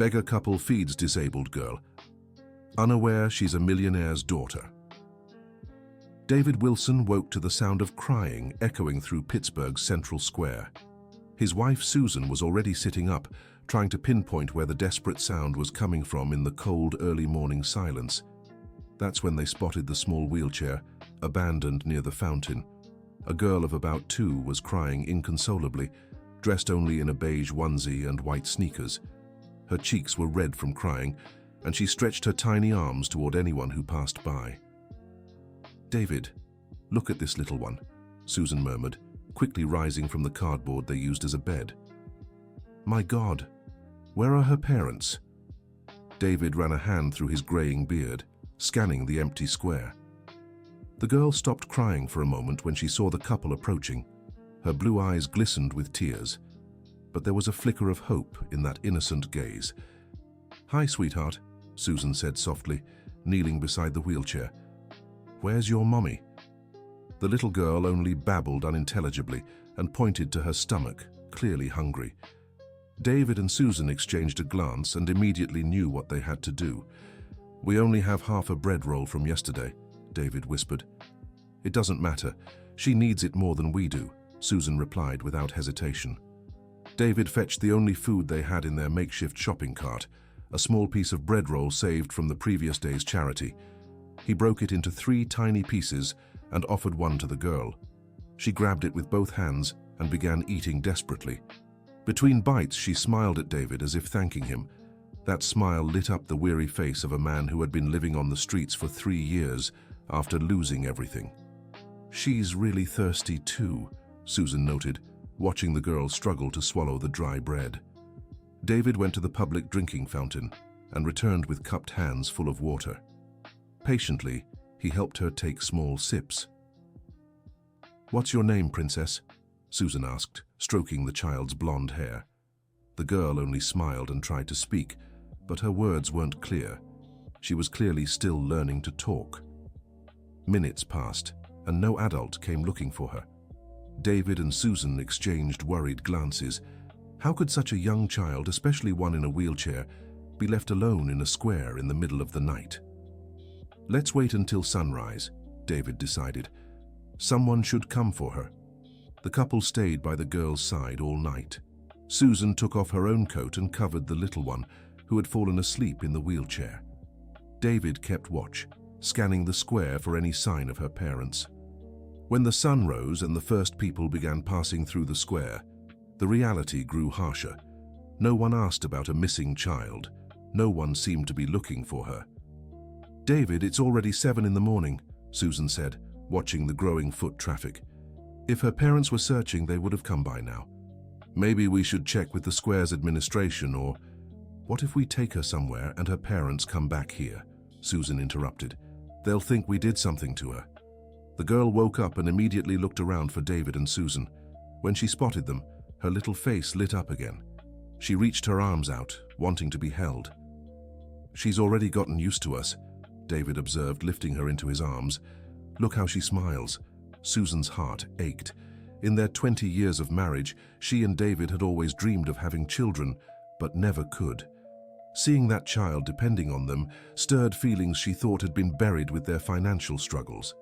Beggar couple feeds disabled girl. Unaware she's a millionaire's daughter. David Wilson woke to the sound of crying echoing through Pittsburgh's Central Square. His wife Susan was already sitting up, trying to pinpoint where the desperate sound was coming from in the cold early morning silence. That's when they spotted the small wheelchair, abandoned near the fountain. A girl of about 2 was crying inconsolably, dressed only in a beige onesie and white sneakers. Her cheeks were red from crying, and she stretched her tiny arms toward anyone who passed by. "David, look at this little one," Susan murmured, quickly rising from the cardboard they used as a bed. "My God, where are her parents?" David ran a hand through his graying beard, scanning the empty square. The girl stopped crying for a moment when she saw the couple approaching. Her blue eyes glistened with tears, but there was a flicker of hope in that innocent gaze. "Hi, sweetheart," Susan said softly, kneeling beside the wheelchair. "Where's your mommy?" The little girl only babbled unintelligibly and pointed to her stomach, clearly hungry. David and Susan exchanged a glance and immediately knew what they had to do. "We only have half a bread roll from yesterday," David whispered. "It doesn't matter. She needs it more than we do," Susan replied without hesitation. David fetched the only food they had in their makeshift shopping cart, a small piece of bread roll saved from the previous day's charity. He broke it into 3 tiny pieces and offered one to the girl. She grabbed it with both hands and began eating desperately. Between bites, she smiled at David as if thanking him. That smile lit up the weary face of a man who had been living on the streets for 3 years after losing everything. "She's really thirsty too," Susan noted, watching the girl struggle to swallow the dry bread. David went to the public drinking fountain and returned with cupped hands full of water. Patiently, he helped her take small sips. "What's your name, princess?" Susan asked, stroking the child's blonde hair. The girl only smiled and tried to speak, but her words weren't clear. She was clearly still learning to talk. Minutes passed, and no adult came looking for her. David and Susan exchanged worried glances. How could such a young child, especially one in a wheelchair, be left alone in a square in the middle of the night? "Let's wait until sunrise," David decided. Someone should come for her. The couple stayed by the girl's side all night. Susan took off her own coat and covered the little one, who had fallen asleep in the wheelchair. David kept watch, scanning the square for any sign of her parents. When the sun rose and the first people began passing through the square, the reality grew harsher. No one asked about a missing child. No one seemed to be looking for her. "David, it's already 7 in the morning," Susan said, watching the growing foot traffic. "If her parents were searching, they would have come by now. Maybe we should check with the square's administration, or what if we take her somewhere and her parents come back here?" Susan interrupted. "They'll think we did something to her." The girl woke up and immediately looked around for David and Susan. When she spotted them, her little face lit up again. She reached her arms out, wanting to be held. "She's already gotten used to us," David observed, lifting her into his arms. "Look how she smiles." Susan's heart ached. In their 20 years of marriage, she and David had always dreamed of having children, but never could. Seeing that child depending on them stirred feelings she thought had been buried with their financial struggles.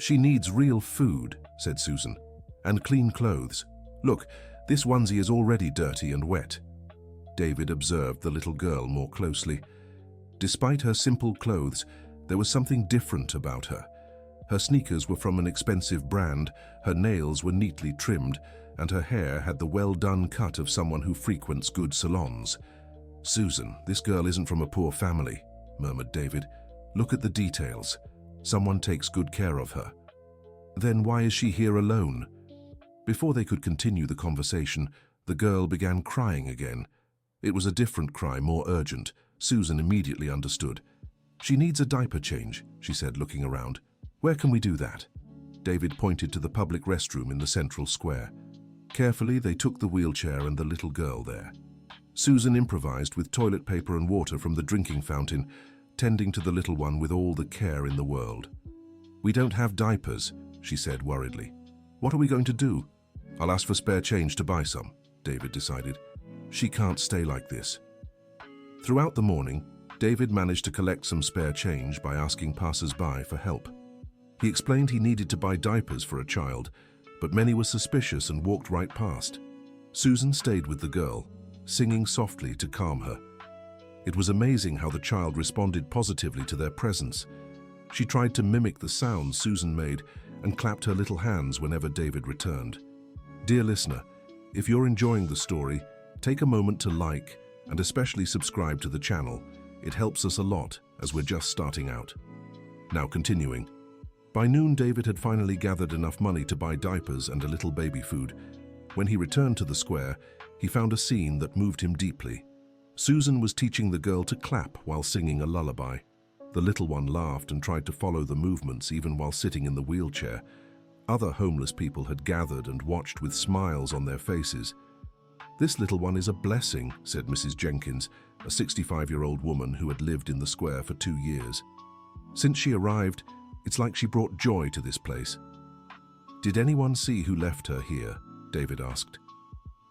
"She needs real food," said Susan, "and clean clothes. Look, this onesie is already dirty and wet." David observed the little girl more closely. Despite her simple clothes, there was something different about her. Her sneakers were from an expensive brand, her nails were neatly trimmed, and her hair had the well-done cut of someone who frequents good salons. "Susan, this girl isn't from a poor family," murmured David. "Look at the details. Someone takes good care of her." "Then why is she here alone?" Before they could continue the conversation, the girl began crying again. It was a different cry, more urgent. Susan immediately understood. "She needs a diaper change," she said, looking around. "Where can we do that?" David pointed to the public restroom in the central square. Carefully, they took the wheelchair and the little girl there. Susan improvised with toilet paper and water from the drinking fountain, tending to the little one with all the care in the world. "We don't have diapers," she said worriedly. "What are we going to do?" "I'll ask for spare change to buy some," David decided. "She can't stay like this." Throughout the morning, David managed to collect some spare change by asking passers-by for help. He explained he needed to buy diapers for a child, but many were suspicious and walked right past. Susan stayed with the girl, singing softly to calm her. It was amazing how the child responded positively to their presence. She tried to mimic the sounds Susan made and clapped her little hands whenever David returned. Dear listener, if you're enjoying the story, take a moment to like and especially subscribe to the channel. It helps us a lot as we're just starting out. Now continuing. By noon, David had finally gathered enough money to buy diapers and a little baby food. When he returned to the square, he found a scene that moved him deeply. Susan was teaching the girl to clap while singing a lullaby. The little one laughed and tried to follow the movements even while sitting in the wheelchair. Other homeless people had gathered and watched with smiles on their faces. "This little one is a blessing," said Mrs. Jenkins, a 65-year-old woman who had lived in the square for 2 years. "Since she arrived, it's like she brought joy to this place." "Did anyone see who left her here?" David asked.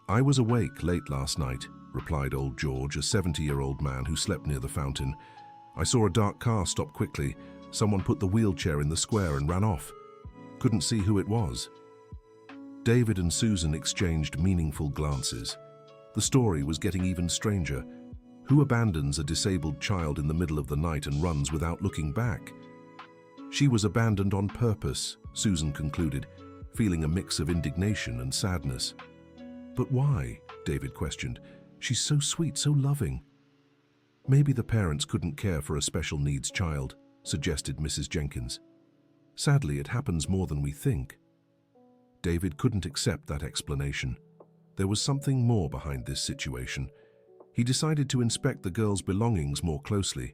"I was awake late last night," replied old George, a 70-year-old man who slept near the fountain. "I saw a dark car stop quickly. Someone put the wheelchair in the square and ran off. Couldn't see who it was." David and Susan exchanged meaningful glances. The story was getting even stranger. Who abandons a disabled child in the middle of the night and runs without looking back? She was abandoned on purpose, Susan concluded, feeling a mix of indignation and sadness. "But why?" David questioned. "She's so sweet, so loving." "Maybe the parents couldn't care for a special needs child," suggested Mrs. Jenkins. "Sadly, it happens more than we think." David couldn't accept that explanation. There was something more behind this situation. He decided to inspect the girl's belongings more closely.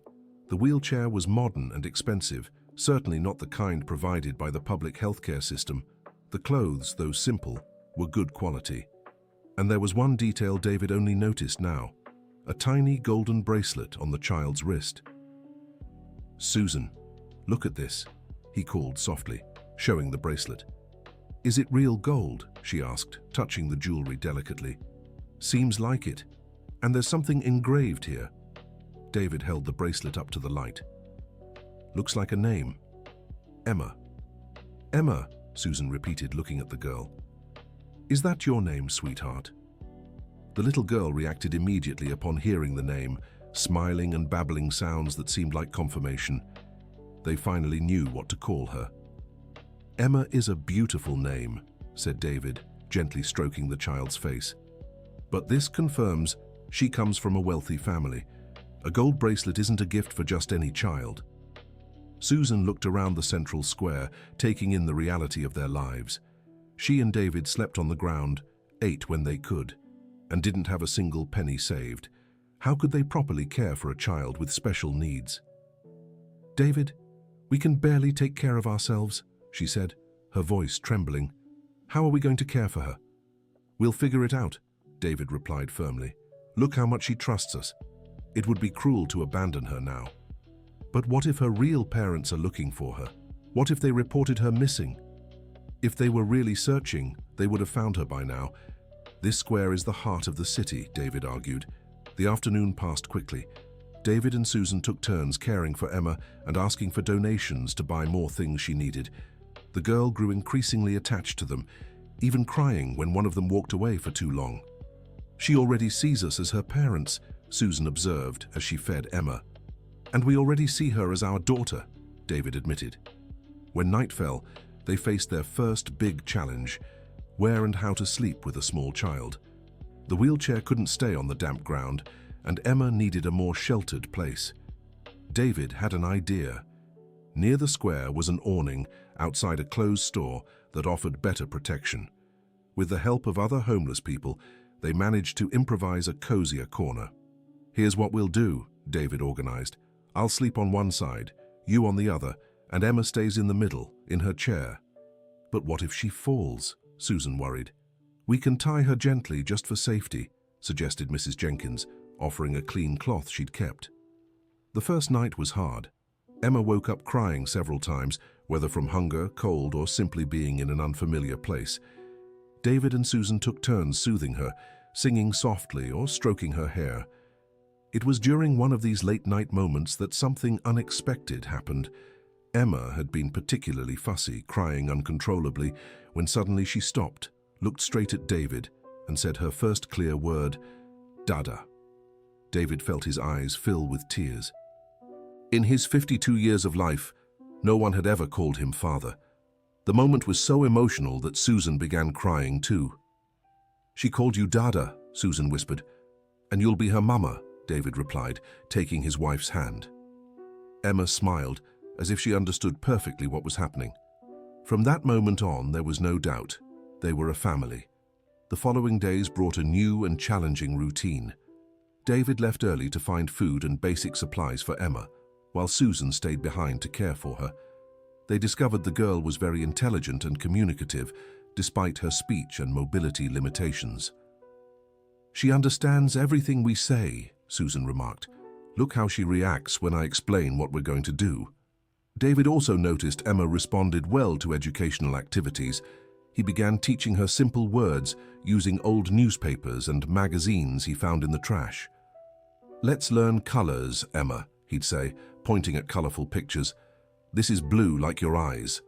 The wheelchair was modern and expensive, certainly not the kind provided by the public healthcare system. The clothes, though simple, were good quality. And there was one detail David only noticed now: a tiny golden bracelet on the child's wrist. "Susan, look at this," he called softly, showing the bracelet. "Is it real gold?" she asked, touching the jewelry delicately. "Seems like it. And there's something engraved here." David held the bracelet up to the light. "Looks like a name. Emma." "Emma," Susan repeated, looking at the girl. "Is that your name, sweetheart?" The little girl reacted immediately upon hearing the name, smiling and babbling sounds that seemed like confirmation. They finally knew what to call her. "Emma is a beautiful name," said David, gently stroking the child's face. "But this confirms she comes from a wealthy family. A gold bracelet isn't a gift for just any child." Susan looked around the central square, taking in the reality of their lives. She and David slept on the ground, ate when they could, and didn't have a single penny saved. How could they properly care for a child with special needs? "David, we can barely take care of ourselves," she said, her voice trembling. "How are we going to care for her?" "We'll figure it out," David replied firmly. "Look how much she trusts us. It would be cruel to abandon her now." "But what if her real parents are looking for her? What if they reported her missing?" "If they were really searching, they would have found her by now. This square is the heart of the city," David argued. The afternoon passed quickly. David and Susan took turns caring for Emma and asking for donations to buy more things she needed. The girl grew increasingly attached to them, even crying when one of them walked away for too long. "She already sees us as her parents," Susan observed as she fed Emma. "And we already see her as our daughter," David admitted. When night fell, they faced their first big challenge: where and how to sleep with a small child. The wheelchair couldn't stay on the damp ground, and Emma needed a more sheltered place. David had an idea. Near the square was an awning outside a closed store that offered better protection. With the help of other homeless people, they managed to improvise a cozier corner. "Here's what we'll do," David organized. "I'll sleep on one side, you on the other, and Emma stays in the middle, in her chair." "But what if she falls?" Susan worried. "We can tie her gently just for safety," suggested Mrs. Jenkins, offering a clean cloth she'd kept. The first night was hard. Emma woke up crying several times, whether from hunger, cold, or simply being in an unfamiliar place. David and Susan took turns soothing her, singing softly or stroking her hair. It was during one of these late-night moments that something unexpected happened. Emma had been particularly fussy, crying uncontrollably, when suddenly she stopped, looked straight at David, and said her first clear word, "Dada." David felt his eyes fill with tears. In his 52 years of life, no one had ever called him father. The moment was so emotional that Susan began crying too. "She called you Dada," Susan whispered. "And you'll be her mama," David replied, taking his wife's hand. Emma smiled, as if she understood perfectly what was happening. From that moment on, there was no doubt. They were a family. The following days brought a new and challenging routine. David left early to find food and basic supplies for Emma, while Susan stayed behind to care for her. They discovered the girl was very intelligent and communicative, despite her speech and mobility limitations. "She understands everything we say," Susan remarked. "Look how she reacts when I explain what we're going to do." David also noticed Emma responded well to educational activities. He began teaching her simple words using old newspapers and magazines he found in the trash. "Let's learn colors, Emma," he'd say, pointing at colorful pictures. "This is blue like your eyes."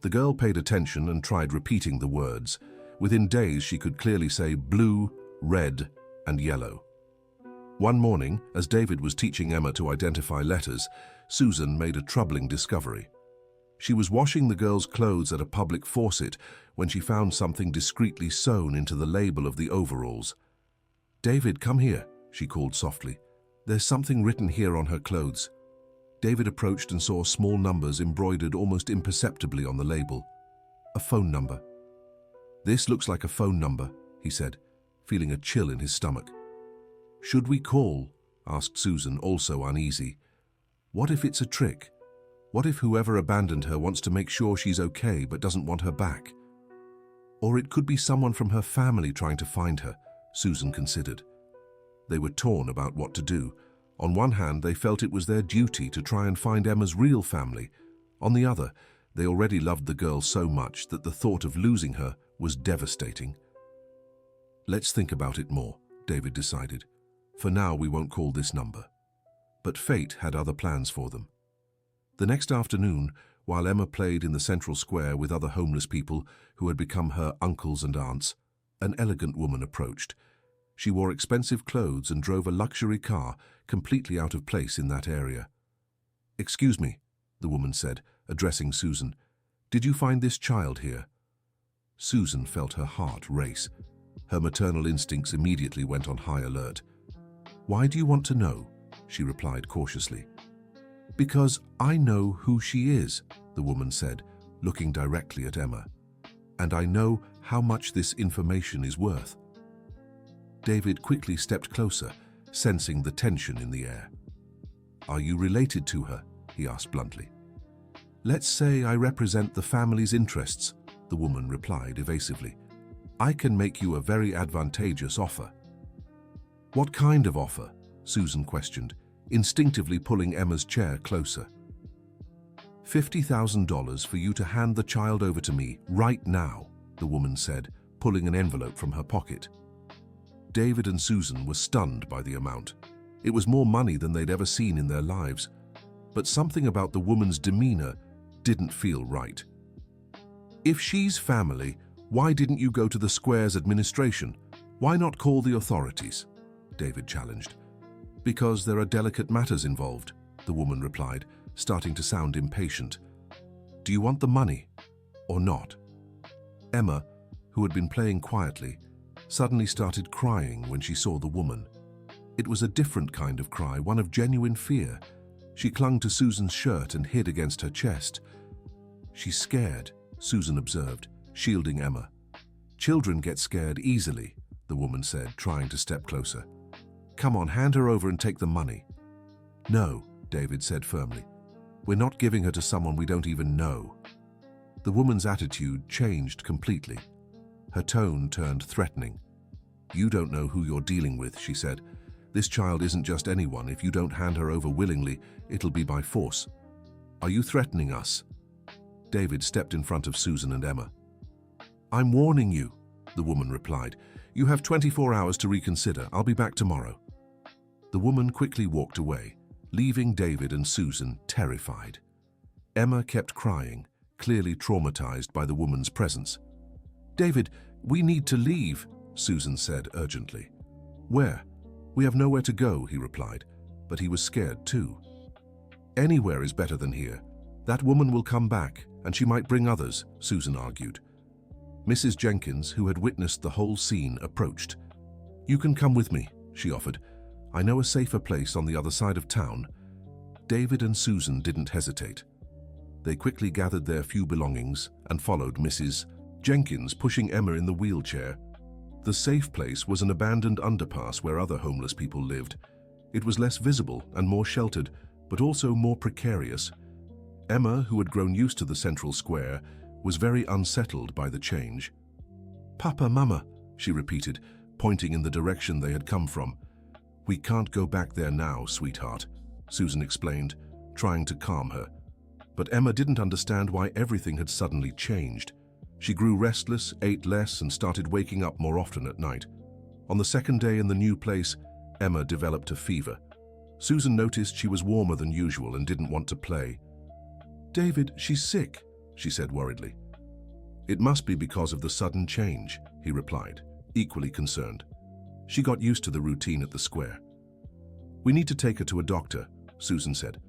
The girl paid attention and tried repeating the words. Within days, she could clearly say blue, red, and yellow. One morning, as David was teaching Emma to identify letters, Susan made a troubling discovery. She was washing the girl's clothes at a public faucet when she found something discreetly sewn into the label of the overalls. "David, come here," she called softly. "There's something written here on her clothes." David approached and saw small numbers embroidered almost imperceptibly on the label. "A phone number." "This looks like a phone number," he said, feeling a chill in his stomach. "Should we call?" asked Susan, also uneasy. "What if it's a trick? What if whoever abandoned her wants to make sure she's okay but doesn't want her back? Or it could be someone from her family trying to find her," Susan considered. They were torn about what to do. On one hand, they felt it was their duty to try and find Emma's real family. On the other, they already loved the girl so much that the thought of losing her was devastating. "Let's think about it more," David decided. "For now, we won't call this number." But fate had other plans for them. The next afternoon, while Emma played in the central square with other homeless people who had become her uncles and aunts, an elegant woman approached. She wore expensive clothes and drove a luxury car, completely out of place in that area. "Excuse me," the woman said, addressing Susan. "Did you find this child here?" Susan felt her heart race. Her maternal instincts immediately went on high alert. "Why do you want to know?" she replied cautiously. "Because I know who she is," the woman said, looking directly at Emma. "And I know how much this information is worth." David quickly stepped closer, sensing the tension in the air. "Are you related to her?" he asked bluntly. "Let's say I represent the family's interests," the woman replied evasively. "I can make you a very advantageous offer." "What kind of offer?" Susan questioned, instinctively pulling Emma's chair closer. $50,000 for you to hand the child over to me right now, the woman said, pulling an envelope from her pocket. David and Susan were stunned by the amount. It was more money than they'd ever seen in their lives. But something about the woman's demeanor didn't feel right. "If she's family, why didn't you go to the square's administration? Why not call the authorities?" David challenged. "Because there are delicate matters involved," the woman replied, starting to sound impatient. "Do you want the money or not?" Emma, who had been playing quietly, suddenly started crying when she saw the woman. It was a different kind of cry, one of genuine fear. She clung to Susan's shirt and hid against her chest. "She's scared," Susan observed, shielding Emma. "Children get scared easily," the woman said, trying to step closer. "Come on, hand her over and take the money." "No," David said firmly. "We're not giving her to someone we don't even know." The woman's attitude changed completely. Her tone turned threatening. "You don't know who you're dealing with," she said. "This child isn't just anyone. If you don't hand her over willingly, it'll be by force. Are you threatening us?" David stepped in front of Susan and Emma. "I'm warning you," the woman replied. "You have 24 hours to reconsider. I'll be back tomorrow." The woman quickly walked away, leaving David and Susan terrified. Emma kept crying, clearly traumatized by the woman's presence. "David, we need to leave," Susan said urgently. "Where? We have nowhere to go," he replied, but he was scared too. "Anywhere is better than here. That woman will come back, and she might bring others," Susan argued. Mrs. Jenkins, who had witnessed the whole scene, approached. "You can come with me," she offered. "I know a safer place on the other side of town." David and Susan didn't hesitate. They quickly gathered their few belongings and followed Mrs. Jenkins, pushing Emma in the wheelchair. The safe place was an abandoned underpass where other homeless people lived. It was less visible and more sheltered, but also more precarious. Emma, who had grown used to the central square, was very unsettled by the change. "Papa, Mama," she repeated, pointing in the direction they had come from. "We can't go back there now, sweetheart," Susan explained, trying to calm her. But Emma didn't understand why everything had suddenly changed. She grew restless, ate less, and started waking up more often at night. On the second day in the new place, Emma developed a fever. Susan noticed she was warmer than usual and didn't want to play. "David, she's sick," she said worriedly. "It must be because of the sudden change," he replied, equally concerned. "She got used to the routine at the square." "We need to take her to a doctor," Susan said.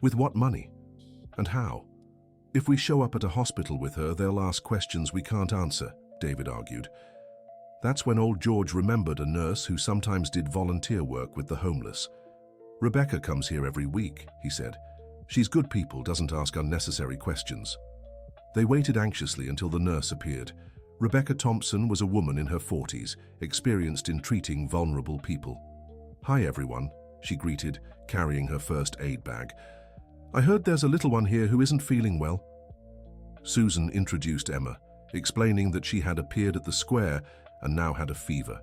"With what money? And how? If we show up at a hospital with her, they'll ask questions we can't answer," David argued. That's when old George remembered a nurse who sometimes did volunteer work with the homeless. "Rebecca comes here every week," he said. "She's good people, doesn't ask unnecessary questions." They waited anxiously until the nurse appeared. Rebecca Thompson was a woman in her 40s, experienced in treating vulnerable people. "Hi everyone," she greeted, carrying her first aid bag. "I heard there's a little one here who isn't feeling well." Susan introduced Emma, explaining that she had appeared at the square and now had a fever.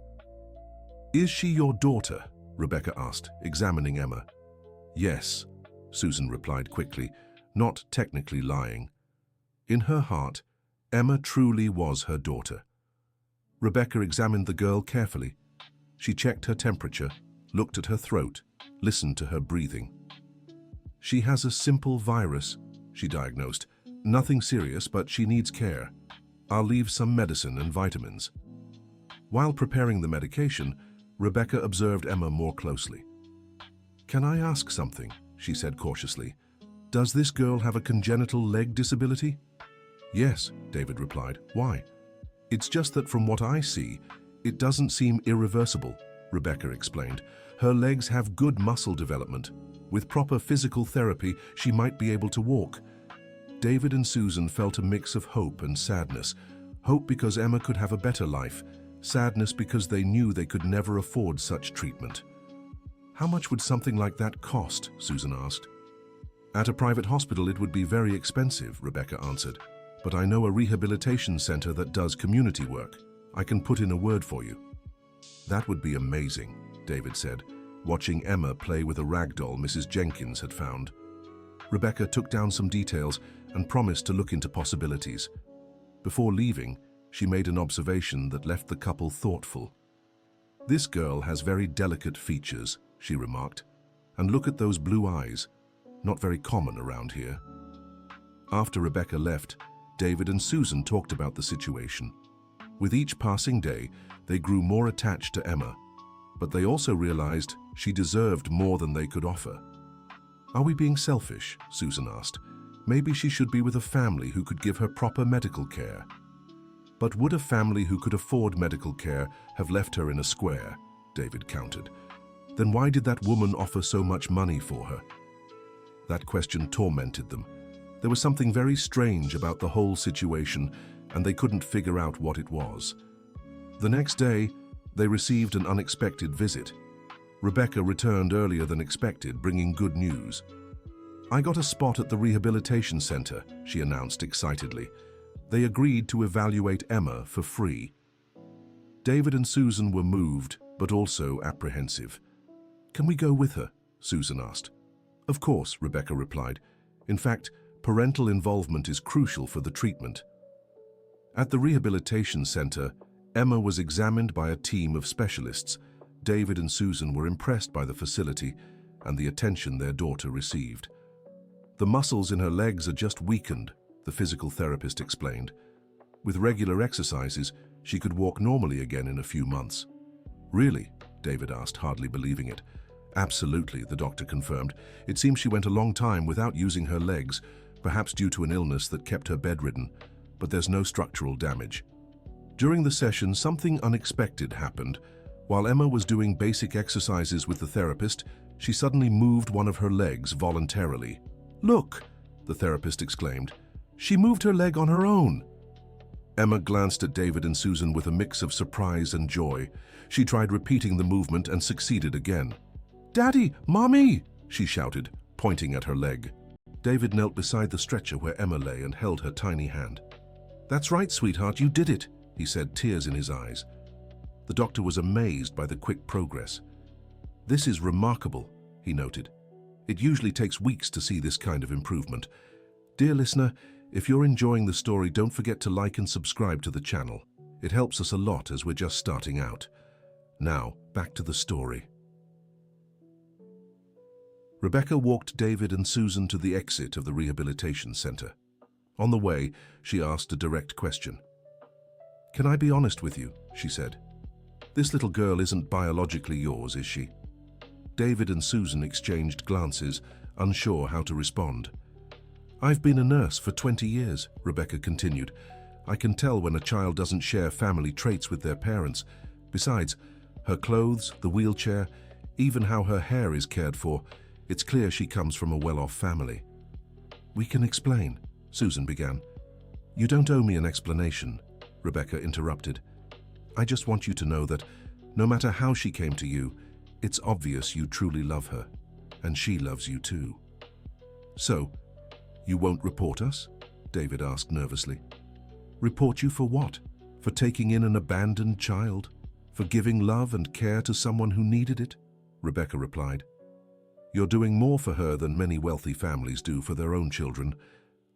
"Is she your daughter?" Rebecca asked, examining Emma. "Yes," Susan replied quickly, not technically lying. In her heart, Emma truly was her daughter. Rebecca examined the girl carefully. She checked her temperature, looked at her throat, listened to her breathing. "She has a simple virus," she diagnosed. "Nothing serious, but she needs care. I'll leave some medicine and vitamins." While preparing the medication, Rebecca observed Emma more closely. "Can I ask something?" she said cautiously. "Does this girl have a congenital leg disability?" "Yes," David replied. "Why?" "It's just that from what I see, it doesn't seem irreversible," Rebecca explained. "Her legs have good muscle development. With proper physical therapy, she might be able to walk." David and Susan felt a mix of hope and sadness. Hope because Emma could have a better life, sadness because they knew they could never afford such treatment. "How much would something like that cost?" Susan asked. "At a private hospital it would be very expensive," Rebecca answered. "But I know a rehabilitation center that does community work. I can put in a word for you." "That would be amazing," David said, watching Emma play with a rag doll Mrs. Jenkins had found. Rebecca took down some details and promised to look into possibilities. Before leaving, she made an observation that left the couple thoughtful. "This girl has very delicate features," she remarked. "And look at those blue eyes. Not very common around here." After Rebecca left, David and Susan talked about the situation. With each passing day, they grew more attached to Emma, but they also realized she deserved more than they could offer. "Are we being selfish?" Susan asked. "Maybe she should be with a family who could give her proper medical care." "But would a family who could afford medical care have left her in a square?" David countered. "Then why did that woman offer so much money for her?" That question tormented them. There was something very strange about the whole situation, and they couldn't figure out what it was. The next day, they received an unexpected visit. Rebecca returned earlier than expected, bringing good news. "I got a spot at the rehabilitation center," she announced excitedly. They agreed to evaluate Emma for free. David and Susan were moved, but also apprehensive. "Can we go with her?" Susan asked. "Of course," Rebecca replied. "In fact, parental involvement is crucial for the treatment." At the rehabilitation center, Emma was examined by a team of specialists. David and Susan were impressed by the facility and the attention their daughter received. "The muscles in her legs are just weakened," the physical therapist explained. "With regular exercises, she could walk normally again in a few months." "Really?" David asked, hardly believing it. "Absolutely," the doctor confirmed. "It seems she went a long time without using her legs, perhaps due to an illness that kept her bedridden, but there's no structural damage." During the session, something unexpected happened. While Emma was doing basic exercises with the therapist, she suddenly moved one of her legs voluntarily. "Look!" the therapist exclaimed. "She moved her leg on her own." Emma glanced at David and Susan with a mix of surprise and joy. She tried repeating the movement and succeeded again. "Daddy! Mommy!" she shouted, pointing at her leg. David knelt beside the stretcher where Emma lay and held her tiny hand. "That's right, sweetheart, you did it," he said, tears in his eyes. The doctor was amazed by the quick progress. "This is remarkable," he noted. "It usually takes weeks to see this kind of improvement." Dear listener, if you're enjoying the story, don't forget to like and subscribe to the channel. It helps us a lot as we're just starting out. Now, back to the story. Rebecca walked David and Susan to the exit of the rehabilitation center. On the way, she asked a direct question. "Can I be honest with you?" she said. "This little girl isn't biologically yours, is she?" David and Susan exchanged glances, unsure how to respond. "I've been a nurse for 20 years, Rebecca continued. "I can tell when a child doesn't share family traits with their parents. Besides, her clothes, the wheelchair, even how her hair is cared for, it's clear she comes from a well-off family." "We can explain," Susan began. "You don't owe me an explanation," Rebecca interrupted. "I just want you to know that, no matter how she came to you, it's obvious you truly love her, and she loves you too." "So, you won't report us?" David asked nervously. "Report you for what? For taking in an abandoned child? For giving love and care to someone who needed it?" Rebecca replied. "You're doing more for her than many wealthy families do for their own children."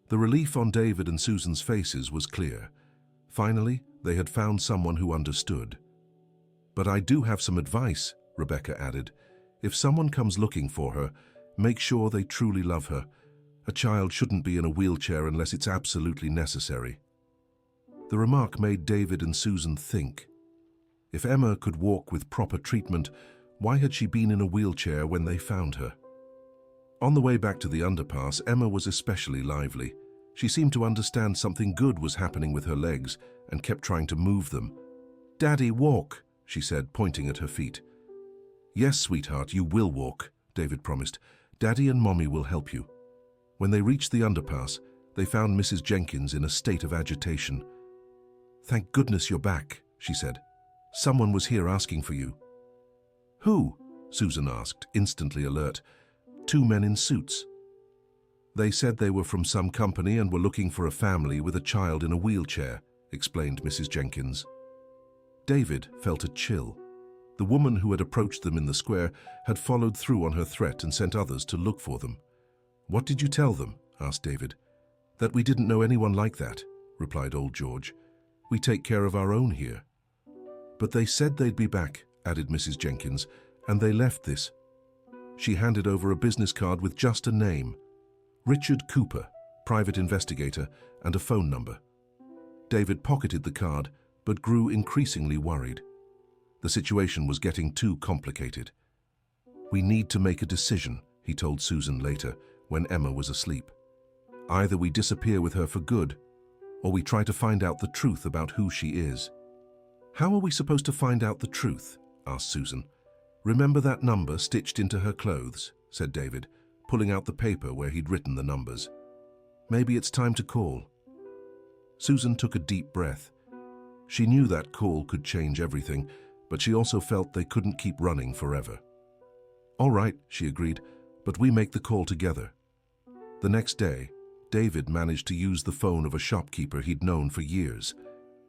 The relief on David and Susan's faces was clear. Finally, they had found someone who understood. "But I do have some advice," Rebecca added. "If someone comes looking for her, make sure they truly love her. A child shouldn't be in a wheelchair unless it's absolutely necessary." The remark made David and Susan think. If Emma could walk with proper treatment, why had she been in a wheelchair when they found her? On the way back to the underpass, Emma was especially lively. She seemed to understand something good was happening with her legs and kept trying to move them. "Daddy, walk," she said, pointing at her feet. "Yes, sweetheart, you will walk," David promised. "Daddy and Mommy will help you." When they reached the underpass, they found Mrs. Jenkins in a state of agitation. "Thank goodness you're back," she said. "Someone was here asking for you." "Who?" Susan asked, instantly alert. "Two men in suits." "They said they were from some company and were looking for a family with a child in a wheelchair," explained Mrs. Jenkins. David felt a chill. The woman who had approached them in the square had followed through on her threat and sent others to look for them. "What did you tell them?" asked David. "That we didn't know anyone like that," replied old George. "We take care of our own here." "But they said they'd be back," added Mrs. Jenkins, "and they left this." She handed over a business card with just a name: Richard Cooper, private investigator, and a phone number. David pocketed the card, but grew increasingly worried. The situation was getting too complicated. "We need to make a decision," he told Susan later, when Emma was asleep. "Either we disappear with her for good, or we try to find out the truth about who she is." "How are we supposed to find out the truth?" asked Susan. "Remember that number stitched into her clothes?" said David, pulling out the paper where he'd written the numbers. "Maybe it's time to call." Susan took a deep breath. She knew that call could change everything, but she also felt they couldn't keep running forever. "All right," she agreed, "but we make the call together." The next day, David managed to use the phone of a shopkeeper he'd known for years.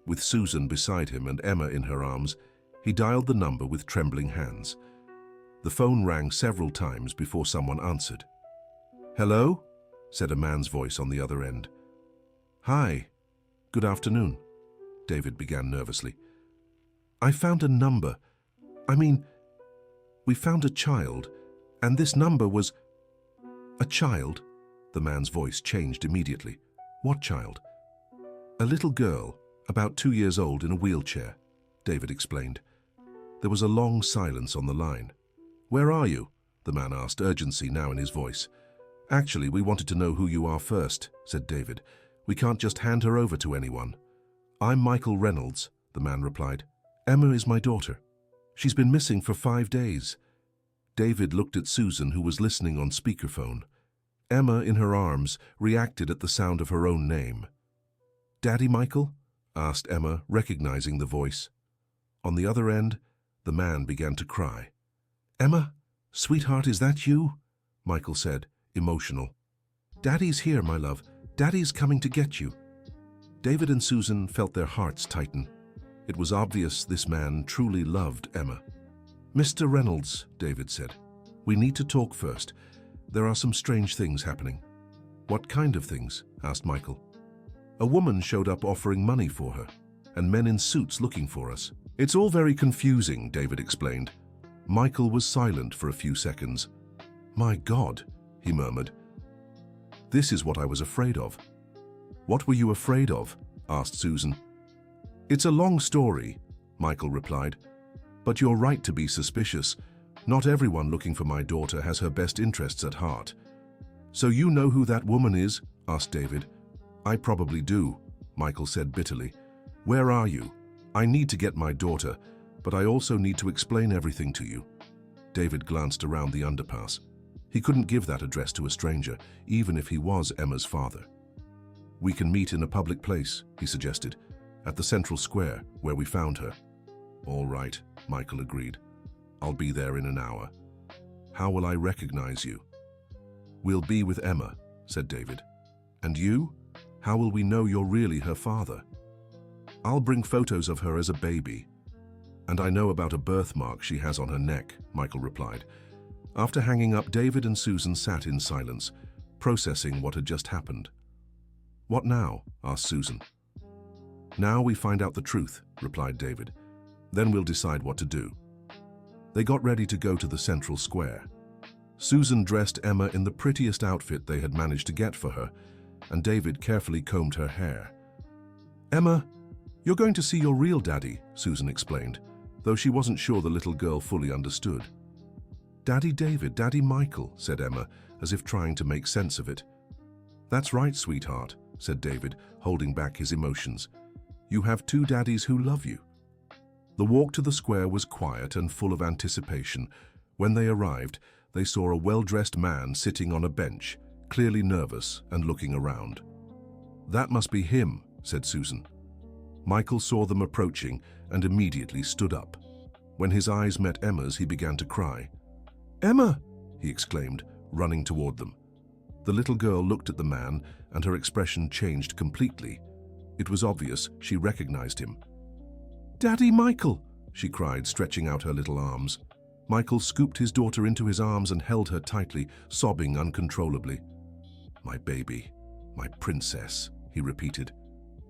With Susan beside him and Emma in her arms, he dialed the number with trembling hands. The phone rang several times before someone answered. "Hello?" said a man's voice on the other end. "Hi. Good afternoon," David began nervously. "I found a number. I mean, We found a child, and this number was... A child? The man's voice changed immediately. What child? A little girl, about 2 years old, in a wheelchair, David explained. There was a long silence on the line. Where are you? The man asked, urgency now in his voice. Actually, we wanted to know who you are first, said David. We can't just hand her over to anyone. I'm Michael Reynolds, the man replied. Emma is my daughter. She's been missing for 5 days. David looked at Susan, who was listening on speakerphone. Emma, in her arms, reacted at the sound of her own name. Daddy Michael? Asked Emma, recognizing the voice. On the other end, the man began to cry. Emma, sweetheart, is that you? Michael said, emotional. Daddy's here, my love. Daddy's coming to get you. David and Susan felt their hearts tighten. It was obvious this man truly loved Emma. Mr. Reynolds, David said, we need to talk first. There are some strange things happening. What kind of things? Asked Michael. A woman showed up offering money for her, and men in suits looking for us. It's all very confusing, David explained. Michael was silent for a few seconds. My God, he murmured. This is what I was afraid of. What were you afraid of? Asked Susan. It's a long story, Michael replied. But you're right to be suspicious. Not everyone looking for my daughter has her best interests at heart. So you know who that woman is? Asked David. I probably do, Michael said bitterly. Where are you? I need to get my daughter, but I also need to explain everything to you. David glanced around the underpass. He couldn't give that address to a stranger, even if he was Emma's father. We can meet in a public place, he suggested, at the central square where we found her. All right, Michael agreed. I'll be there in an hour. How will I recognize you? We'll be with Emma, said David. And you? How will we know you're really her father? I'll bring photos of her as a baby. And I know about a birthmark she has on her neck, Michael replied. After hanging up, David and Susan sat in silence, processing what had just happened. What now? Asked Susan. Now we find out the truth, replied David. Then we'll decide what to do. They got ready to go to the central square. Susan dressed Emma in the prettiest outfit they had managed to get for her, and David carefully combed her hair. Emma, you're going to see your real daddy, Susan explained, though she wasn't sure the little girl fully understood. Daddy David, Daddy Michael, said Emma, as if trying to make sense of it. That's right, sweetheart, said David, holding back his emotions. You have 2 daddies who love you. The walk to the square was quiet and full of anticipation. When they arrived, they saw a well-dressed man sitting on a bench, clearly nervous and looking around. That must be him, said Susan. Michael saw them approaching and immediately stood up. When his eyes met Emma's, he began to cry. Emma! He exclaimed, running toward them. The little girl looked at the man, and her expression changed completely. It was obvious she recognized him. Daddy Michael! She cried, stretching out her little arms. Michael scooped his daughter into his arms and held her tightly, sobbing uncontrollably. My baby, my princess, he repeated.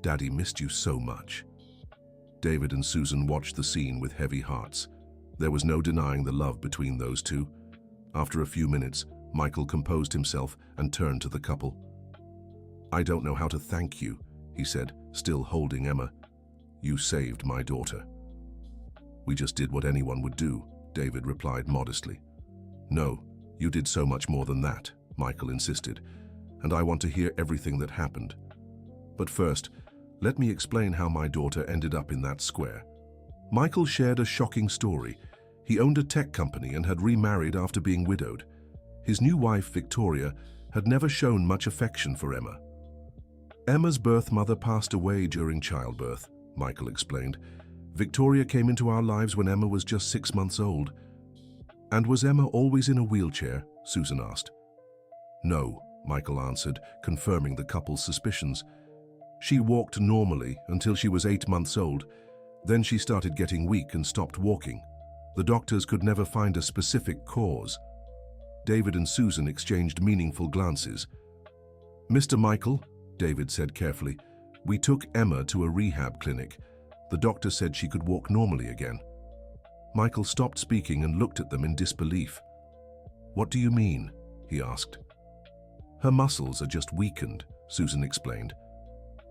Daddy missed you so much. David and Susan watched the scene with heavy hearts. There was no denying the love between those two. After a few minutes, Michael composed himself and turned to the couple. I don't know how to thank you, he said, still holding Emma. You saved my daughter. We just did what anyone would do, David replied modestly. No, you did so much more than that, Michael insisted, and I want to hear everything that happened. But first, let me explain how my daughter ended up in that square. Michael shared a shocking story. He owned a tech company and had remarried after being widowed. His new wife, Victoria, had never shown much affection for Emma. Emma's birth mother passed away during childbirth, Michael explained. Victoria came into our lives when Emma was just 6 months old. And was Emma always in a wheelchair? Susan asked. No, Michael answered, confirming the couple's suspicions. She walked normally until she was 8 months old. Then she started getting weak and stopped walking. The doctors could never find a specific cause. David and Susan exchanged meaningful glances. Mr. Michael, David said carefully, we took Emma to a rehab clinic. The doctor said she could walk normally again. Michael stopped speaking and looked at them in disbelief. "What do you mean?" he asked. "Her muscles are just weakened," Susan explained.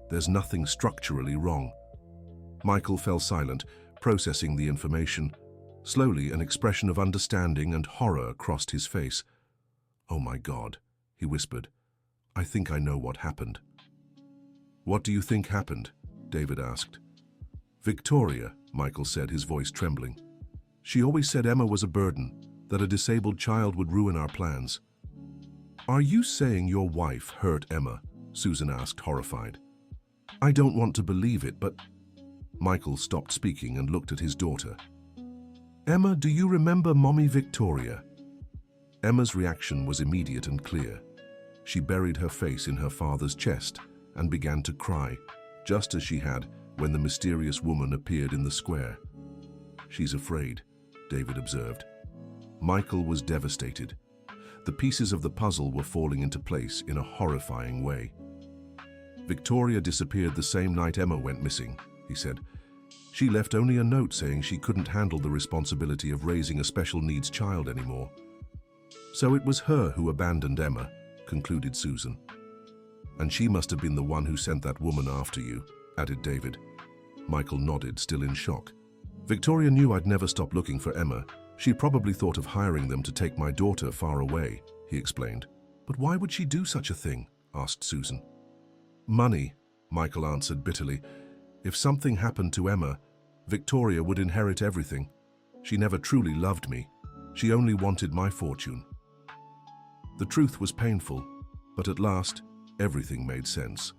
"There's nothing structurally wrong." Michael fell silent, processing the information. Slowly, an expression of understanding and horror crossed his face. "Oh my God," he whispered. "I think I know what happened." "What do you think happened?" David asked. "Victoria," Michael said, his voice trembling. "She always said Emma was a burden, that a disabled child would ruin our plans." "Are you saying your wife hurt Emma?" Susan asked, horrified. "I don't want to believe it, but—" Michael stopped speaking and looked at his daughter. "Emma, do you remember Mommy Victoria?" Emma's reaction was immediate and clear. She buried her face in her father's chest and began to cry, just as she had when the mysterious woman appeared in the square. "She's afraid," David observed. Michael was devastated. The pieces of the puzzle were falling into place in a horrifying way. "Victoria disappeared the same night Emma went missing," he said. "She left only a note saying she couldn't handle the responsibility of raising a special needs child anymore." "So it was her who abandoned Emma," concluded Susan. "And she must have been the one who sent that woman after you," added David. Michael nodded, still in shock. "Victoria knew I'd never stop looking for Emma. She probably thought of hiring them to take my daughter far away," he explained. "But why would she do such a thing?" asked Susan. "Money," Michael answered bitterly. "If something happened to Emma, Victoria would inherit everything. She never truly loved me. She only wanted my fortune." The truth was painful, but at last, everything made sense.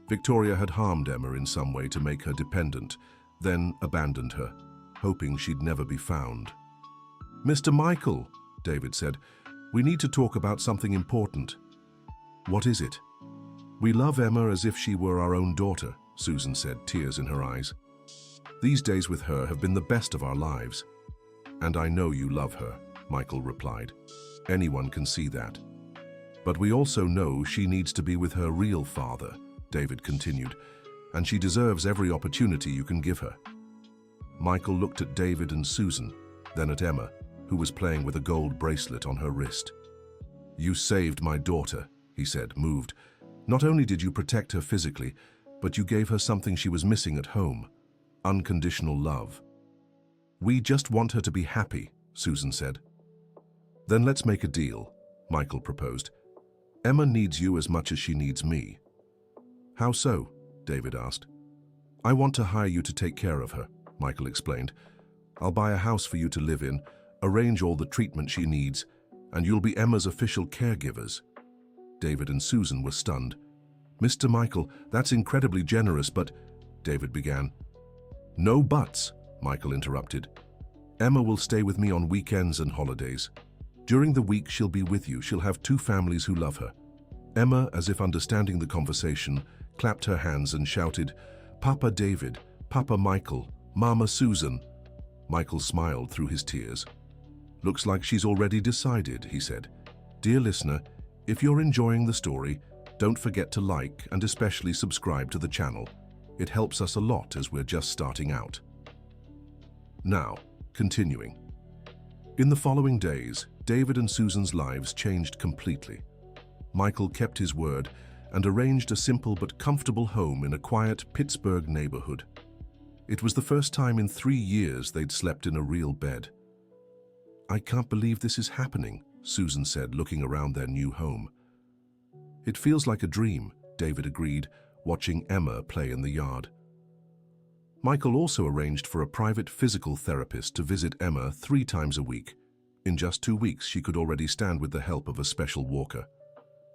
Victoria had harmed Emma in some way to make her dependent, then abandoned her, hoping she'd never be found. "Mr. Michael," David said, "we need to talk about something important." "What is it?" "We love Emma as if she were our own daughter," Susan said, tears in her eyes. "These days with her have been the best of our lives." "And I know you love her," Michael replied. "Anyone can see that. But we also know she needs to be with her real father," David continued, "and she deserves every opportunity you can give her." Michael looked at David and Susan, then at Emma, who was playing with a gold bracelet on her wrist. "You saved my daughter," he said, moved. "Not only did you protect her physically, but you gave her something she was missing at home: unconditional love." "We just want her to be happy," Susan said. "Then let's make a deal," Michael proposed. "Emma needs you as much as she needs me." "How so?" David asked. "I want to hire you to take care of her," Michael explained. "I'll buy a house for you to live in, arrange all the treatment she needs, and you'll be Emma's official caregivers." David and Susan were stunned. "Mr. Michael, that's incredibly generous, but—" David began. "No buts," Michael interrupted. "Emma will stay with me on weekends and holidays. During the week she'll be with you. She'll have two families who love her." Emma, as if understanding the conversation, clapped her hands and shouted, "Papa David, Papa Michael, Mama Susan." Michael smiled through his tears. "Looks like she's already decided," he said. "Dear listener, if you're enjoying the story, don't forget to like and especially subscribe to the channel. It helps us a lot as we're just starting out." Now, continuing. In the following days, David and Susan's lives changed completely. Michael kept his word and arranged a simple but comfortable home in a quiet Pittsburgh neighborhood. It was the first time in 3 years they'd slept in a real bed. "I can't believe this is happening," Susan said, looking around their new home. "It feels like a dream," David agreed, watching Emma play in the yard. Michael also arranged for a private physical therapist to visit Emma 3 times a week. In just 2 weeks, she could already stand with the help of a special walker.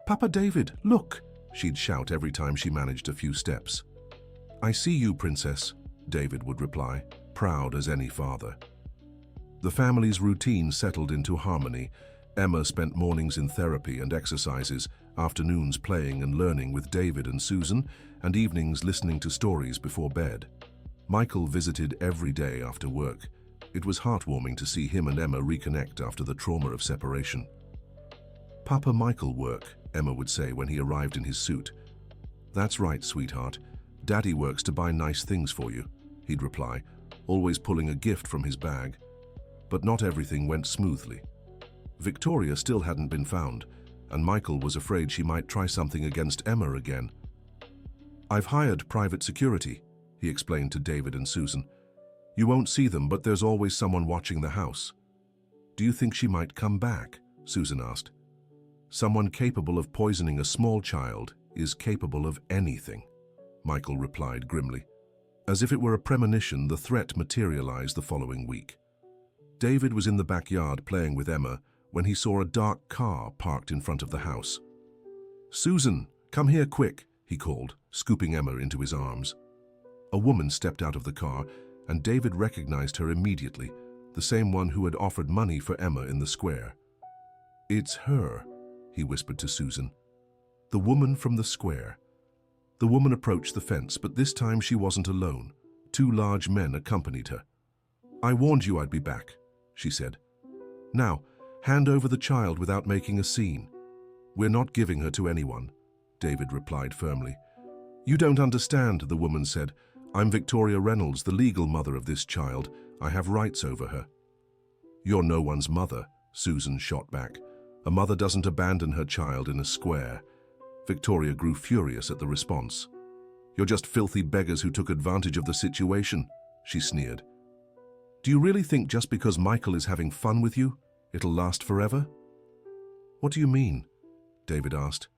"Papa David, look!" she'd shout every time she managed a few steps. "I see you, princess," David would reply, proud as any father. The family's routine settled into harmony. Emma spent mornings in therapy and exercises, afternoons playing and learning with David and Susan, and evenings listening to stories before bed. Michael visited every day after work. It was heartwarming to see him and Emma reconnect after the trauma of separation. "Papa Michael work," Emma would say when he arrived in his suit. "That's right, sweetheart. Daddy works to buy nice things for you," he'd reply, always pulling a gift from his bag. But not everything went smoothly. Victoria still hadn't been found, and Michael was afraid she might try something against Emma again. "I've hired private security," he explained to David and Susan. "You won't see them, but there's always someone watching the house." "Do you think she might come back?" Susan asked. "Someone capable of poisoning a small child is capable of anything," Michael replied grimly. As if it were a premonition, the threat materialized the following week. David was in the backyard playing with Emma when he saw a dark car parked in front of the house. "Susan, come here quick," he called, scooping Emma into his arms. A woman stepped out of the car, and David recognized her immediately, the same one who had offered money for Emma in the square. "It's her," he whispered to Susan. "The woman from the square." The woman approached the fence, but this time she wasn't alone. 2 large men accompanied her. "I warned you I'd be back," she said. "Now, hand over the child without making a scene." "We're not giving her to anyone," David replied firmly. "You don't understand," the woman said. "I'm Victoria Reynolds, the legal mother of this child. I have rights over her." "You're no one's mother," Susan shot back. "A mother doesn't abandon her child in a square." Victoria grew furious at the response. "You're just filthy beggars who took advantage of the situation," she sneered. "Do you really think just because Michael is having fun with you, it'll last forever?" "What do you mean?" David asked.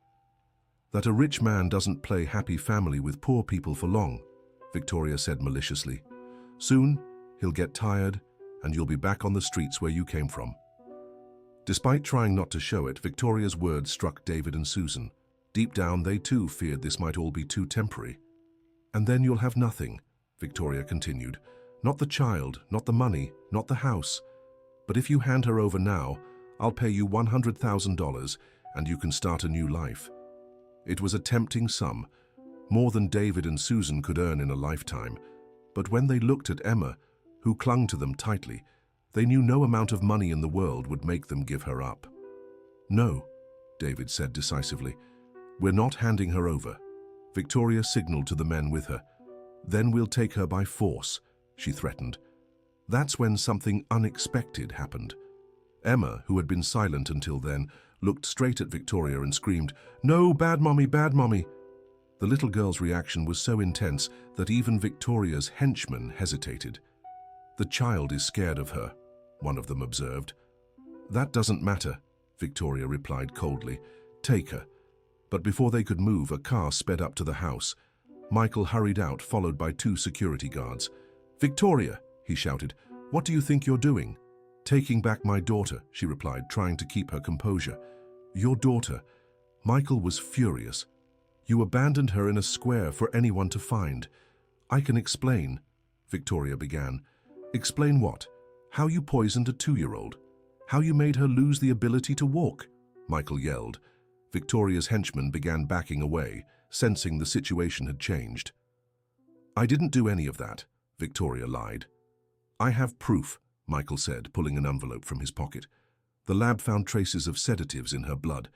"That a rich man doesn't play happy family with poor people for long," Victoria said maliciously. "Soon, he'll get tired, and you'll be back on the streets where you came from." Despite trying not to show it, Victoria's words struck David and Susan. Deep down, they too feared this might all be too temporary. "And then you'll have nothing," Victoria continued. "Not the child, not the money, not the house. But if you hand her over now, I'll pay you $100,000 and you can start a new life." It was a tempting sum, more than David and Susan could earn in a lifetime. But when they looked at Emma, who clung to them tightly, they knew no amount of money in the world would make them give her up. "No," David said decisively. "We're not handing her over." Victoria signaled to the men with her. "Then we'll take her by force," she threatened. That's when something unexpected happened. Emma, who had been silent until then, looked straight at Victoria and screamed, "No, bad mommy, bad mommy." The little girl's reaction was so intense that even Victoria's henchmen hesitated. "The child is scared of her," one of them observed. "That doesn't matter," Victoria replied coldly. "Take her." But before they could move, a car sped up to the house. Michael hurried out, followed by 2 security guards. "Victoria," he shouted, "what do you think you're doing?" "Taking back my daughter," she replied, trying to keep her composure. "Your daughter?" Michael was furious. "You abandoned her in a square for anyone to find." "I can explain," Victoria began. "Explain what? How you poisoned a 2-year-old? How you made her lose the ability to walk?" Michael yelled. Victoria's henchmen began backing away, sensing the situation had changed. "I didn't do any of that," Victoria lied. "I have proof," Michael said, pulling an envelope from his pocket. "The lab found traces of sedatives in her blood,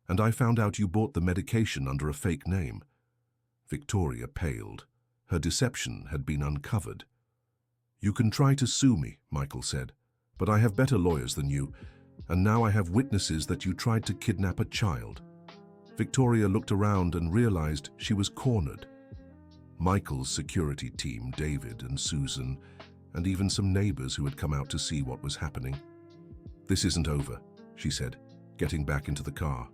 and I found out you bought the medication under a fake name." Victoria paled. Her deception had been uncovered. "You can try to sue me," Michael said, "but I have better lawyers than you, and now I have witnesses that you tried to kidnap a child." Victoria looked around and realized she was cornered. Michael's security team, David and Susan, and even some neighbors who had come out to see what was happening. "This isn't over," she said, getting back into the car.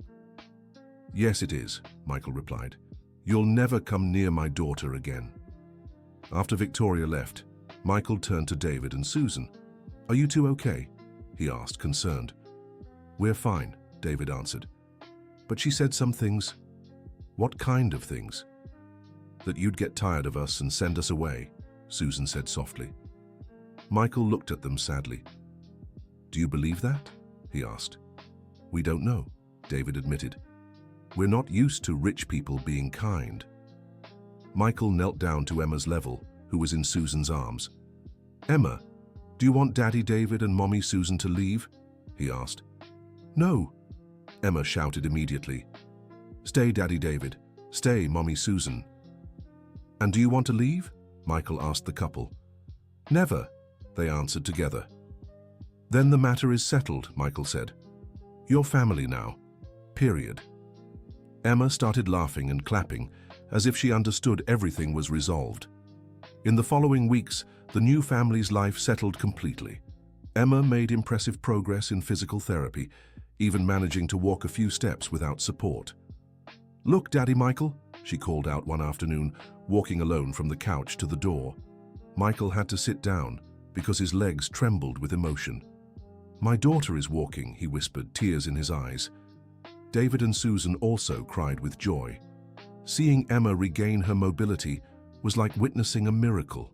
"Yes, it is," Michael replied. "You'll never come near my daughter again." After Victoria left, Michael turned to David and Susan. "Are you two okay?" he asked, concerned. "We're fine," David answered. "But she said some things." "What kind of things?" "That you'd get tired of us and send us away," Susan said softly. Michael looked at them sadly. "Do you believe that?" he asked. "We don't know," David admitted. "We're not used to rich people being kind." Michael knelt down to Emma's level, who was in Susan's arms. "Emma, do you want Daddy David and Mommy Susan to leave?" he asked. "No," Emma shouted immediately. "Stay, Daddy David. Stay, Mommy Susan." "And do you want to leave?" Michael asked the couple. Never, they answered together. Then the matter is settled, Michael said. You're family now. Period. Emma started laughing and clapping, as if she understood everything was resolved. In the following weeks, the new family's life settled completely. Emma made impressive progress in physical therapy, even managing to walk a few steps without support. Look, Daddy Michael, she called out one afternoon, walking alone from the couch to the door. Michael had to sit down because his legs trembled with emotion. My daughter is walking, he whispered, tears in his eyes. David and Susan also cried with joy. Seeing Emma regain her mobility was like witnessing a miracle.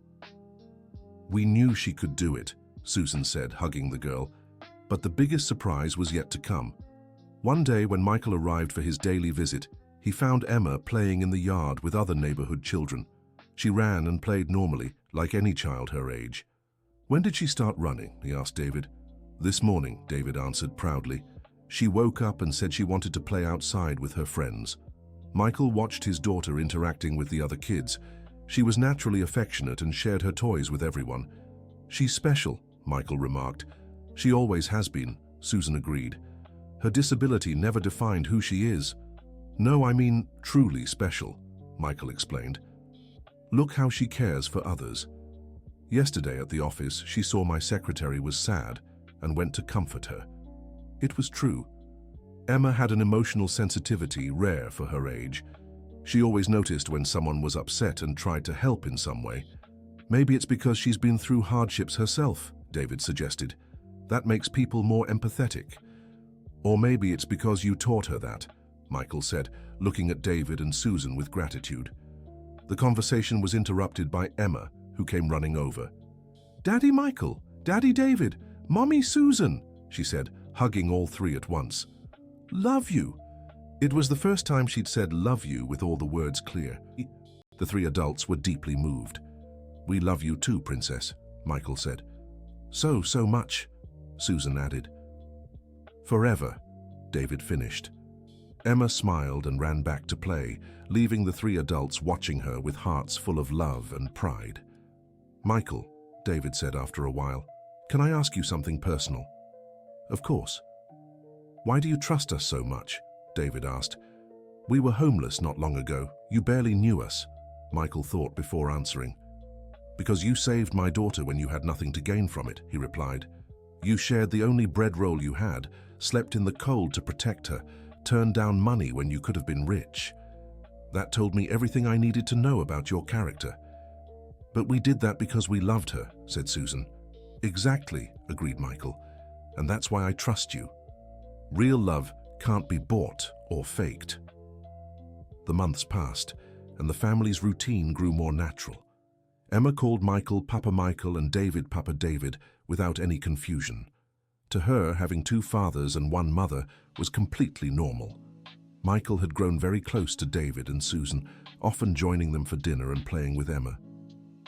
We knew she could do it, Susan said, hugging the girl, but the biggest surprise was yet to come. One day when Michael arrived for his daily visit, he found Emma playing in the yard with other neighborhood children. She ran and played normally, like any child her age. When did she start running? He asked David. This morning, David answered proudly. She woke up and said she wanted to play outside with her friends. Michael watched his daughter interacting with the other kids. She was naturally affectionate and shared her toys with everyone. She's special, Michael remarked. She always has been, Susan agreed. Her disability never defined who she is. No, I mean truly special, Michael explained. Look how she cares for others. Yesterday at the office, she saw my secretary was sad and went to comfort her. It was true. Emma had an emotional sensitivity rare for her age. She always noticed when someone was upset and tried to help in some way. Maybe it's because she's been through hardships herself, David suggested. That makes people more empathetic. Or maybe it's because you taught her that, Michael said, looking at David and Susan with gratitude. The conversation was interrupted by Emma, who came running over. Daddy Michael, Daddy David, Mommy Susan, she said, hugging all three at once. Love you. It was the first time she'd said love you with all the words clear. The three adults were deeply moved. We love you too, Princess, Michael said. So much, Susan added. Forever, David finished. Emma smiled and ran back to play, leaving the three adults watching her with hearts full of love and pride. Michael, David said after a while, can I ask you something personal? Of course. Why do you trust us so much? David asked. We were homeless not long ago. You barely knew us, Michael thought before answering. Because you saved my daughter when you had nothing to gain from it, he replied. You shared the only bread roll you had, slept in the cold to protect her, turned down money when you could have been rich. That told me everything I needed to know about your character. But we did that because we loved her, said Susan. Exactly, agreed Michael, and that's why I trust you. Real love can't be bought or faked. The months passed, and the family's routine grew more natural. Emma called Michael Papa Michael and David Papa David without any confusion. To her, having two fathers and one mother was completely normal. Michael had grown very close to David and Susan, often joining them for dinner and playing with Emma.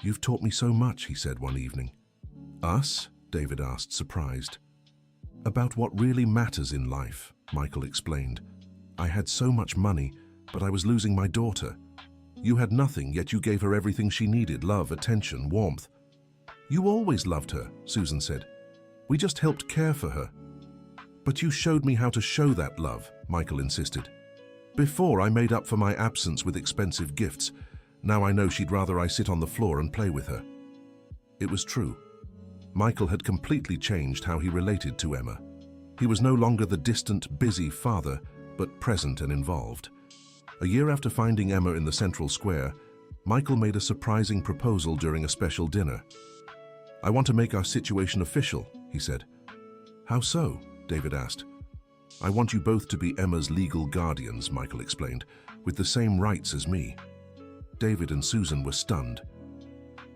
You've taught me so much, he said one evening. Us? David asked, surprised. About what really matters in life, Michael explained. I had so much money, but I was losing my daughter. You had nothing, yet you gave her everything she needed, love, attention, warmth. You always loved her, Susan said. We just helped care for her. But you showed me how to show that love, Michael insisted. Before, I made up for my absence with expensive gifts. Now I know she'd rather I sit on the floor and play with her. It was true. Michael had completely changed how he related to Emma. He was no longer the distant, busy father, but present and involved. A year after finding Emma in the central square, Michael made a surprising proposal during a special dinner. I want to make our situation official, he said. How so? David asked. I want you both to be Emma's legal guardians, Michael explained, with the same rights as me. David and Susan were stunned.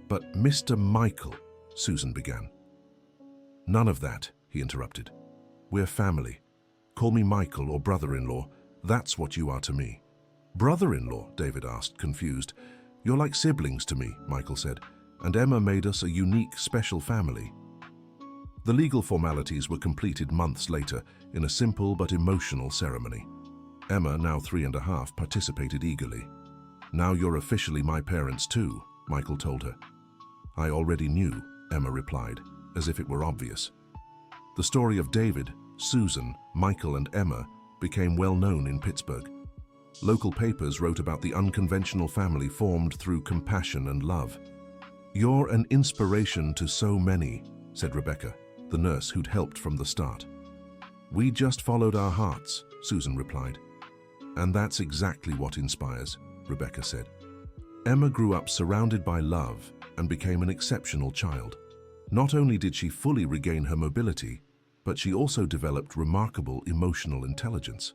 But Mr. Michael, Susan began. None of that, he interrupted. We're family. Call me Michael or brother-in-law. That's what you are to me. Brother-in-law? David asked, confused. You're like siblings to me, Michael said, and Emma made us a unique, special family. The legal formalities were completed months later in a simple but emotional ceremony. Emma, now 3.5, participated eagerly. Now you're officially my parents too, Michael told her. I already knew, Emma replied, as if it were obvious. The story of David, Susan, Michael, and Emma became well known in Pittsburgh. Local papers wrote about the unconventional family formed through compassion and love. "You're an inspiration to so many," said Rebecca, the nurse who'd helped from the start. "We just followed our hearts," Susan replied. "And that's exactly what inspires," Rebecca said. Emma grew up surrounded by love and became an exceptional child. Not only did she fully regain her mobility, but she also developed remarkable emotional intelligence.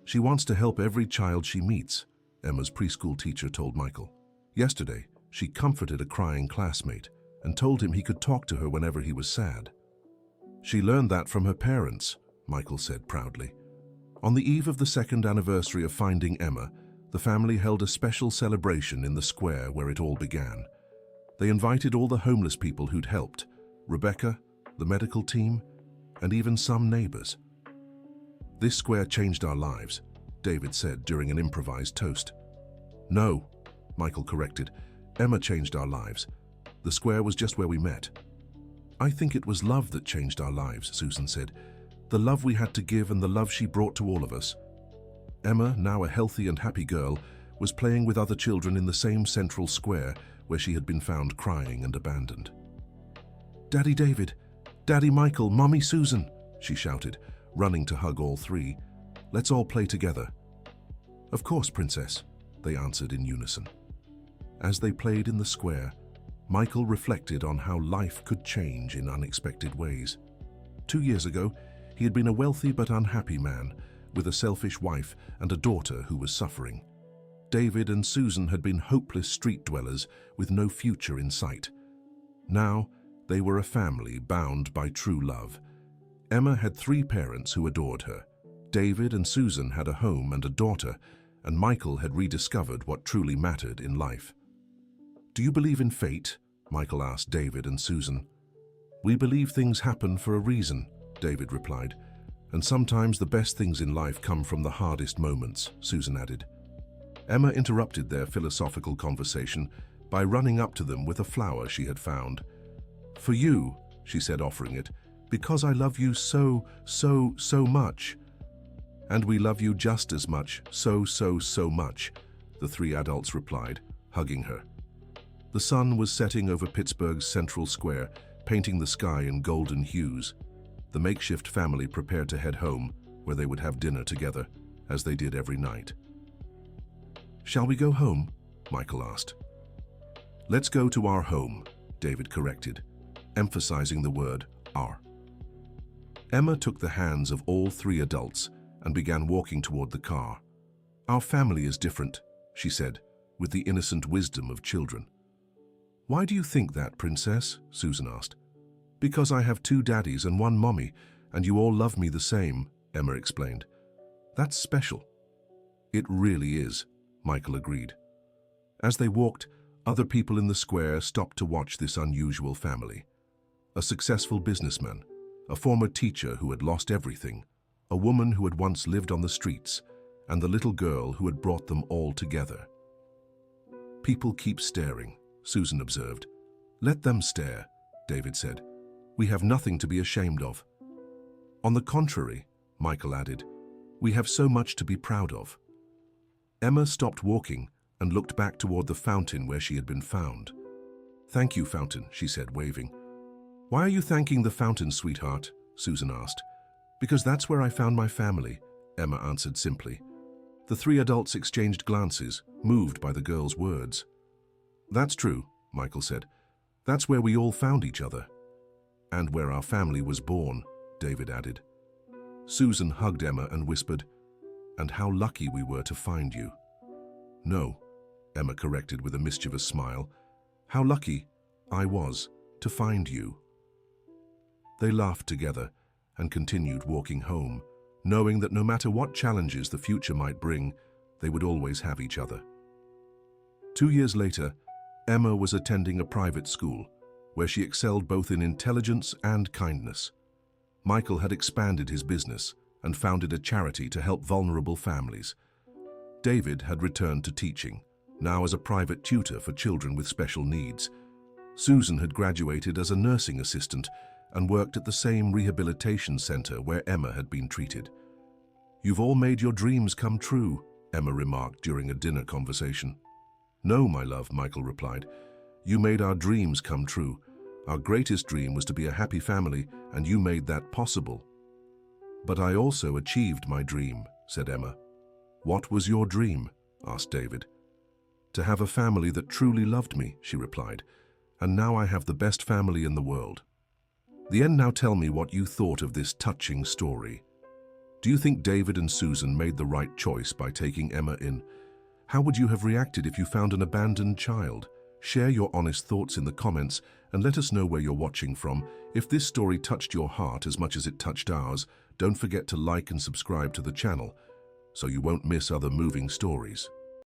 "She wants to help every child she meets," Emma's preschool teacher told Michael. Yesterday, she comforted a crying classmate and told him he could talk to her whenever he was sad. "She learned that from her parents," Michael said proudly. On the eve of the second anniversary of finding Emma, the family held a special celebration in the square where it all began. They invited all the homeless people who'd helped, Rebecca, the medical team, and even some neighbors. "This square changed our lives," David said during an improvised toast. "No," Michael corrected. "Emma changed our lives. The square was just where we met." "I think it was love that changed our lives," Susan said. "The love we had to give and the love she brought to all of us." Emma, now a healthy and happy girl, was playing with other children in the same central square where she had been found crying and abandoned. "Daddy David, Daddy Michael, Mommy Susan," she shouted, running to hug all three. "Let's all play together." "Of course, Princess," they answered in unison. As they played in the square, Michael reflected on how life could change in unexpected ways. 2 years ago, he had been a wealthy but unhappy man, with a selfish wife and a daughter who was suffering. David and Susan had been hopeless street dwellers with no future in sight. Now, they were a family bound by true love. Emma had 3 parents who adored her. David and Susan had a home and a daughter, and Michael had rediscovered what truly mattered in life. "Do you believe in fate?" Michael asked David and Susan. "We believe things happen for a reason," David replied. "And sometimes the best things in life come from the hardest moments," Susan added. Emma interrupted their philosophical conversation by running up to them with a flower she had found. "For you," she said, offering it, "because I love you so much." "And we love you just as much, so much," the 3 adults replied, hugging her. The sun was setting over Pittsburgh's central square, painting the sky in golden hues. The makeshift family prepared to head home, where they would have dinner together, as they did every night. "Shall we go home?" Michael asked. "Let's go to our home," David corrected, emphasizing the word our. Emma took the hands of all 3 adults and began walking toward the car. "Our family is different," she said, with the innocent wisdom of children. "Why do you think that, Princess?" Susan asked. "Because I have 2 daddies and 1 mommy, and you all love me the same," Emma explained. "That's special." "It really is," Michael agreed. As they walked, other people in the square stopped to watch this unusual family. A successful businessman, a former teacher who had lost everything, a woman who had once lived on the streets, and the little girl who had brought them all together. "People keep staring," Susan observed. "Let them stare," David said. "We have nothing to be ashamed of." "On the contrary," Michael added, "we have so much to be proud of." Emma stopped walking and looked back toward the fountain where she had been found. "Thank you, fountain," she said, waving. "Why are you thanking the fountain, sweetheart?" Susan asked. "Because that's where I found my family," Emma answered simply. The 3 adults exchanged glances, moved by the girl's words. "That's true," Michael said. "That's where we all found each other." "And where our family was born," David added. Susan hugged Emma and whispered, "And how lucky we were to find you." "No," Emma corrected with a mischievous smile. "How lucky I was to find you." They laughed together and continued walking home, knowing that no matter what challenges the future might bring, they would always have each other. 2 years later, Emma was attending a private school, where she excelled both in intelligence and kindness. Michael had expanded his business and founded a charity to help vulnerable families. David had returned to teaching, now as a private tutor for children with special needs. Susan had graduated as a nursing assistant and worked at the same rehabilitation center where Emma had been treated. "You've all made your dreams come true," Emma remarked during a dinner conversation. "No, my love," Michael replied. "You made our dreams come true. Our greatest dream was to be a happy family, and you made that possible." "But I also achieved my dream," said Emma. "What was your dream?" asked David. "To have a family that truly loved me," she replied. "And now I have the best family in the world." The end. Now tell me what you thought of this touching story. Do you think David and Susan made the right choice by taking Emma in? How would you have reacted if you found an abandoned child? Share your honest thoughts in the comments and let us know where you're watching from. If this story touched your heart as much as it touched ours, don't forget to like and subscribe to the channel so you won't miss other moving stories.